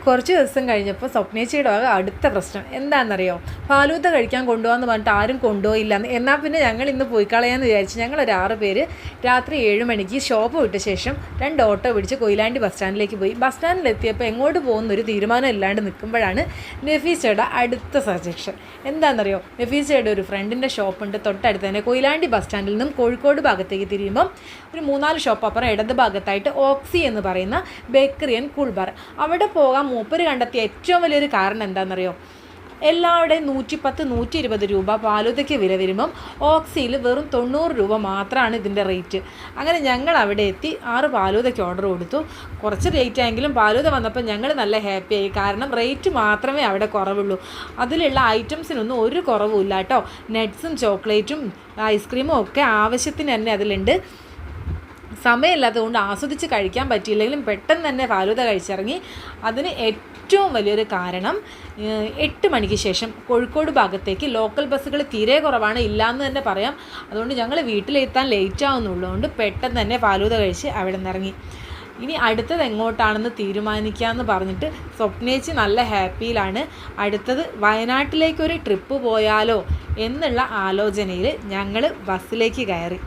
കുറച്ച് ദിവസം കഴിഞ്ഞപ്പോൾ സ്വപ്നേച്ചിയുടെ വക അടുത്ത പ്രശ്നം എന്താണെന്നറിയോ? ഫാലൂദ കഴിക്കാൻ കൊണ്ടുപോകാന്ന് പറഞ്ഞിട്ട് ആരും കൊണ്ടുപോയില്ല. എന്നാൽ പിന്നെ ഞങ്ങൾ ഇന്ന് പോയി കളയാന്ന് വിചാരിച്ച് ഞങ്ങളൊരു 6 പേര് രാത്രി 7 മണിക്ക് ഷോപ്പ് വിട്ട ശേഷം 2 ഓട്ടോ പിടിച്ച് കൊയിലാണ്ടി ബസ് സ്റ്റാൻഡിലേക്ക് പോയി. ബസ് സ്റ്റാൻഡിലെത്തിയപ്പോൾ എങ്ങോട്ട് പോകുന്നൊരു തീരുമാനം ഇല്ലാണ്ട് നിൽക്കുമ്പോഴാണ് നഫീസയുടെ അടുത്ത സജഷൻ. എന്താണെന്നറിയോ? നഫീസയുടെ ഒരു ഫ്രണ്ടിൻ്റെ ഷോപ്പുണ്ട് തൊട്ടടുത്ത് തന്നെ. കൊയിലാണ്ടി ബസ് സ്റ്റാൻഡിൽ നിന്നും കോഴിക്കോട് ഭാഗത്തേക്ക് തിരിയുമ്പം ഒരു 3-4 ഷോപ്പ് അപ്പുറം ഇടത് ഭാഗത്തായിട്ട് ഓക്സി എന്ന് പറയുന്ന ബേക്കറി ആൻഡ് കൂൾ ബാർ. അവിടെ പോകാൻ മൂപ്പര് കണ്ടെത്തിയ ഏറ്റവും വലിയൊരു കാരണം എന്താണെന്നറിയോ? എല്ലാവരുടെയും 110-120 രൂപ ഫാലൂദയ്ക്ക് വില വരുമ്പം ഓക്സിയിൽ വെറും 90 രൂപ മാത്രമാണ് ഇതിൻ്റെ റേറ്റ്. അങ്ങനെ ഞങ്ങൾ അവിടെ എത്തി 6 ഫാലൂദയ്ക്ക് ഓർഡർ കൊടുത്തു. കുറച്ച് റേറ്റ് ആയെങ്കിലും ഫാലൂദ വന്നപ്പോൾ ഞങ്ങൾ നല്ല ഹാപ്പിയായി. കാരണം റേറ്റ് മാത്രമേ അവിടെ കുറവുള്ളൂ. അതിലുള്ള ഐറ്റംസിനൊന്നും ഒരു കുറവുമില്ല കേട്ടോ. നട്ട്സും ചോക്ലേറ്റും ഐസ്ക്രീമും ഒക്കെ ആവശ്യത്തിന് തന്നെ അതിലുണ്ട്. സമയമില്ലാത്തതുകൊണ്ട് ആസ്വദിച്ച് കഴിക്കാൻ പറ്റിയില്ലെങ്കിലും പെട്ടെന്ന് തന്നെ ഫാലൂദ കഴിച്ചിറങ്ങി. അതിന് ഏറ്റവും വലിയൊരു കാരണം 8 മണിക്ക് ശേഷം കോഴിക്കോട് ഭാഗത്തേക്ക് ലോക്കൽ ബസ്സുകൾ തീരെ കുറവാണ്, ഇല്ലയെന്ന് തന്നെ പറയാം. അതുകൊണ്ട് ഞങ്ങൾ വീട്ടിലെത്താൻ ലേറ്റ് ആവുന്നുള്ളതുകൊണ്ട് പെട്ടെന്ന് തന്നെ ഫാലൂദ കഴിച്ച് അവിടെ നിന്ന് ഇറങ്ങി. ഇനി അടുത്തത് എങ്ങോട്ടാണെന്ന് തീരുമാനിക്കാമെന്ന് പറഞ്ഞിട്ട് സ്വപ്നേച്ചി നല്ല ഹാപ്പിയിലാണ്. അടുത്തത് വയനാട്ടിലേക്കൊരു ട്രിപ്പ് പോയാലോ എന്നുള്ള ആലോചനയിൽ ഞങ്ങൾ ബസ്സിലേക്ക് കയറി.